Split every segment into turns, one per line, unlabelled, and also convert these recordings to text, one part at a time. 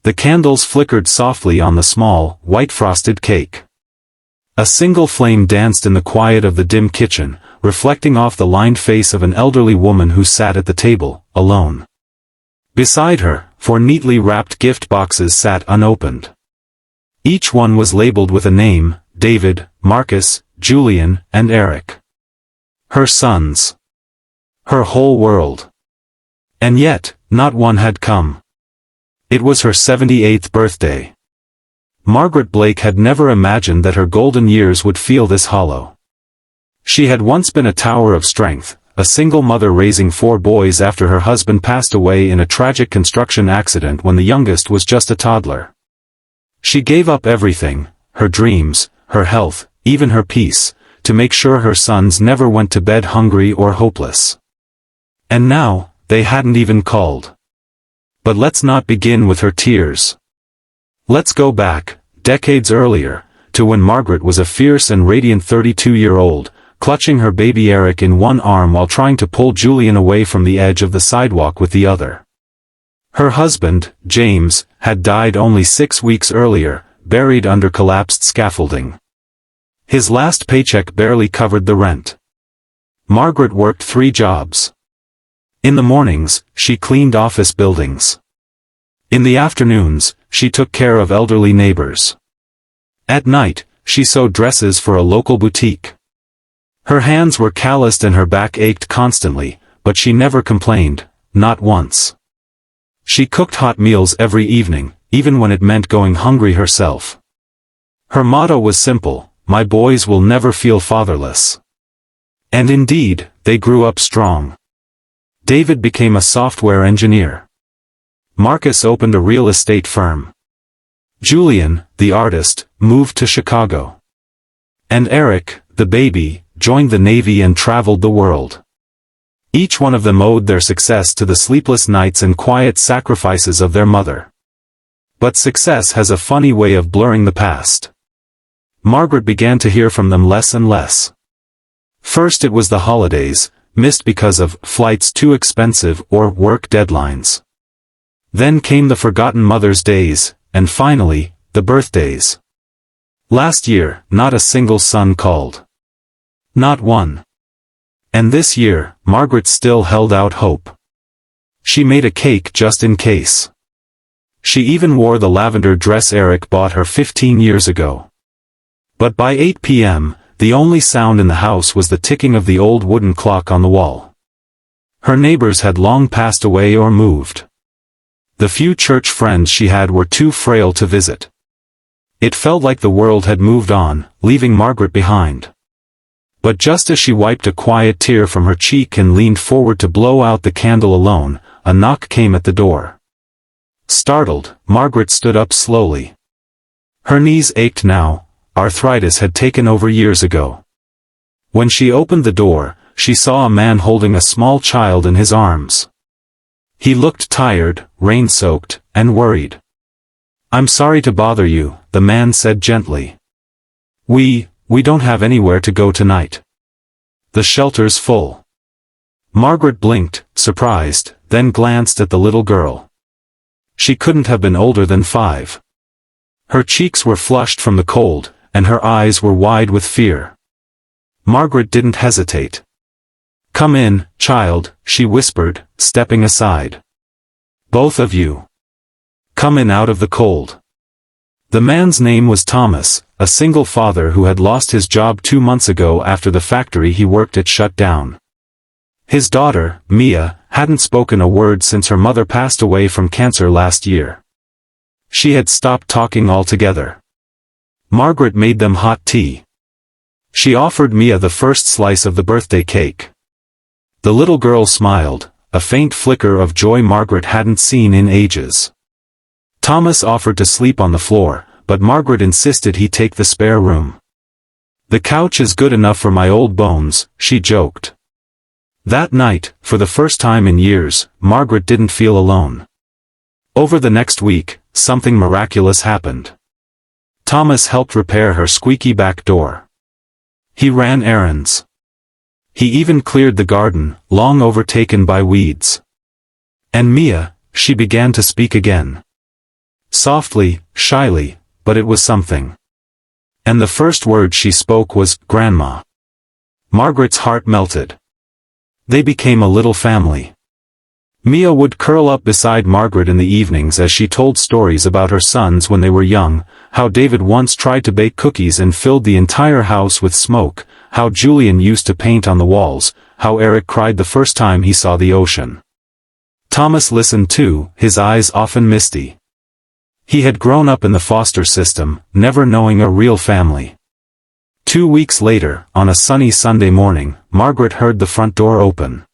The candles flickered softly on the small, white-frosted cake. A single flame danced in the quiet of the dim kitchen, reflecting off the lined face of an elderly woman who sat at the table, alone. Beside her, 4 neatly wrapped gift boxes sat unopened. Each one was labeled with a name: David, Marcus, Julian, and Eric. Her sons. Her whole world. And yet, not one had come. It was her 78th birthday. Margaret Blake had never imagined that her golden years would feel this hollow. She had once been a tower of strength, a single mother raising 4 boys after her husband passed away in a tragic construction accident when the youngest was just a toddler. She gave up everything, her dreams, her health, even her peace, to make sure her sons never went to bed hungry or hopeless. And now, they hadn't even called. But let's not begin with her tears. Let's go back, decades earlier, to when Margaret was a fierce and radiant 32-year-old, clutching her baby Eric in one arm while trying to pull Julian away from the edge of the sidewalk with the other. Her husband, James, had died only 6 weeks earlier, buried under collapsed scaffolding. His last paycheck barely covered the rent. Margaret worked 3 jobs. In the mornings, she cleaned office buildings. In the afternoons, she took care of elderly neighbors. At night, she sewed dresses for a local boutique. Her hands were calloused and her back ached constantly, but she never complained, not once. She cooked hot meals every evening, even when it meant going hungry herself. Her motto was simple: my boys will never feel fatherless. And indeed, they grew up strong. David became a software engineer. Marcus opened a real estate firm. Julian, the artist, moved to Chicago. And Eric, the baby, joined the Navy and traveled the world. Each one of them owed their success to the sleepless nights and quiet sacrifices of their mother. But success has a funny way of blurring the past. Margaret began to hear from them less and less. First it was the holidays, missed because of flights too expensive or work deadlines. Then came the forgotten Mother's Days, and finally, the birthdays. Last year, not a single son called. Not one. And this year, Margaret still held out hope. She made a cake just in case. She even wore the lavender dress Eric bought her 15 years ago. But by 8 p.m., the only sound in the house was the ticking of the old wooden clock on the wall. Her neighbors had long passed away or moved. The few church friends she had were too frail to visit. It felt like the world had moved on, leaving Margaret behind. But just as she wiped a quiet tear from her cheek and leaned forward to blow out the candle alone, a knock came at the door. Startled, Margaret stood up slowly. Her knees ached now. Arthritis had taken over years ago. When she opened the door, she saw a man holding a small child in his arms. He looked tired, rain-soaked, and worried. "I'm sorry to bother you," the man said gently. We don't have anywhere to go tonight. The shelter's full." Margaret blinked, surprised, then glanced at the little girl. She couldn't have been older than 5. Her cheeks were flushed from the cold, and her eyes were wide with fear. Margaret didn't hesitate. "Come in, child," she whispered, stepping aside. "Both of you. Come in out of the cold." The man's name was Thomas, a single father who had lost his job 2 months ago after the factory he worked at shut down. His daughter, Mia, hadn't spoken a word since her mother passed away from cancer last year. She had stopped talking altogether. Margaret made them hot tea. She offered Mia the first slice of the birthday cake. The little girl smiled, a faint flicker of joy Margaret hadn't seen in ages. Thomas offered to sleep on the floor, but Margaret insisted he take the spare room. "The couch is good enough for my old bones," she joked. That night, for the first time in years, Margaret didn't feel alone. Over the next week, something miraculous happened. Thomas helped repair her squeaky back door. He ran errands. He even cleared the garden, long overtaken by weeds. And Mia, she began to speak again. Softly, shyly, but it was something. And the first word she spoke was, "Grandma." Margaret's heart melted. They became a little family. Mia would curl up beside Margaret in the evenings as she told stories about her sons when they were young, how David once tried to bake cookies and filled the entire house with smoke, how Julian used to paint on the walls, how Eric cried the first time he saw the ocean. Thomas listened too, his eyes often misty. He had grown up in the foster system, never knowing a real family. 2 weeks later, on a sunny Sunday morning, Margaret heard the front door open.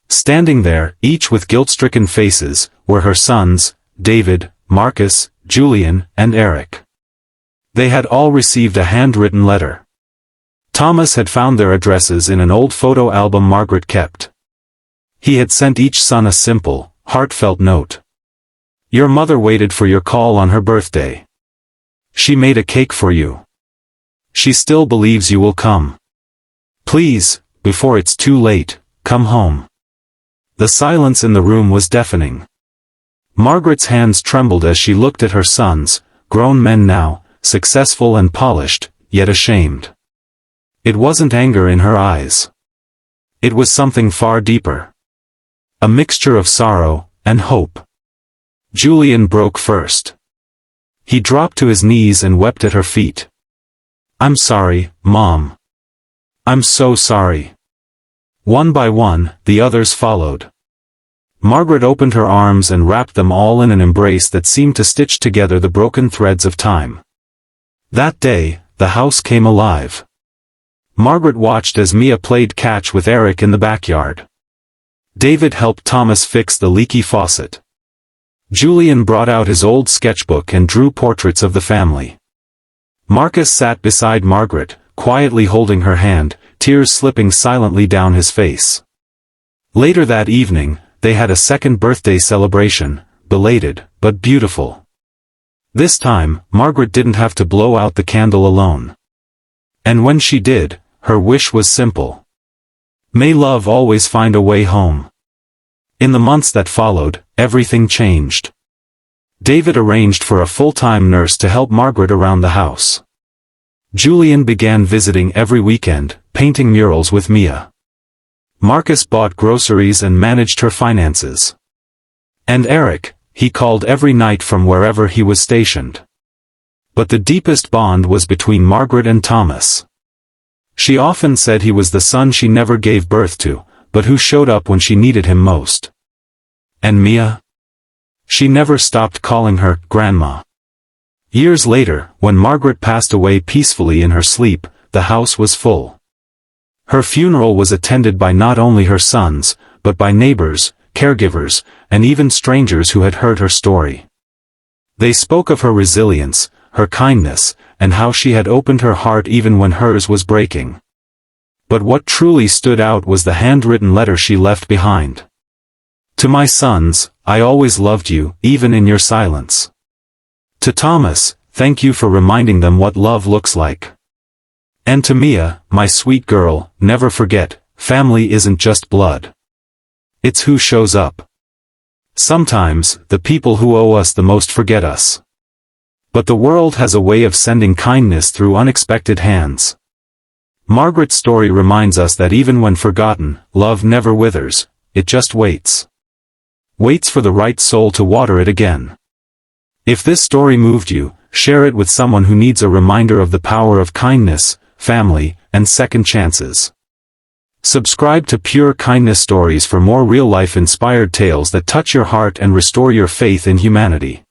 Standing there, each with guilt-stricken faces, were her sons, David, Marcus, Julian, and Eric. They had all received a handwritten letter. Thomas had found their addresses in an old photo album Margaret kept. He had sent each son a simple, heartfelt note. "Your mother waited for your call on her birthday. She made a cake for you. She still believes you will come. Please, before it's too late, come home." The silence in the room was deafening. Margaret's hands trembled as she looked at her sons, grown men now, successful and polished, yet ashamed. It wasn't anger in her eyes. It was something far deeper. A mixture of sorrow and hope. Julian broke first. He dropped to his knees and wept at her feet. "I'm sorry, Mom. I'm so sorry." One by one, the others followed. Margaret opened her arms and wrapped them all in an embrace that seemed to stitch together the broken threads of time. That day, the house came alive. Margaret watched as Mia played catch with Eric in the backyard. David helped Thomas fix the leaky faucet. Julian brought out his old sketchbook and drew portraits of the family. Marcus sat beside Margaret, quietly holding her hand, tears slipping silently down his face. Later that evening, they had a second birthday celebration, belated, but beautiful. This time, Margaret didn't have to blow out the candle alone. And when she did, her wish was simple. May love always find a way home. In the months that followed, everything changed. David arranged for a full-time nurse to help Margaret around the house. Julian began visiting every weekend, painting murals with Mia. Marcus bought groceries and managed her finances. And Eric, he called every night from wherever he was stationed. But the deepest bond was between Margaret and Thomas. She often said he was the son she never gave birth to, but who showed up when she needed him most. And Mia? She never stopped calling her Grandma. Years later, when Margaret passed away peacefully in her sleep, the house was full. Her funeral was attended by not only her sons, but by neighbors, caregivers, and even strangers who had heard her story. They spoke of her resilience, her kindness, and how she had opened her heart even when hers was breaking. But what truly stood out was the handwritten letter she left behind. "To my sons, I always loved you, even in your silence. To Thomas, thank you for reminding them what love looks like. And to Mia, my sweet girl, never forget, family isn't just blood. It's who shows up. Sometimes, the people who owe us the most forget us. But the world has a way of sending kindness through unexpected hands." Margaret's story reminds us that even when forgotten, love never withers, it just waits. Waits for the right soul to water it again. If this story moved you, share it with someone who needs a reminder of the power of kindness, family, and second chances. Subscribe to Pure Kindness Stories for more real-life inspired tales that touch your heart and restore your faith in humanity.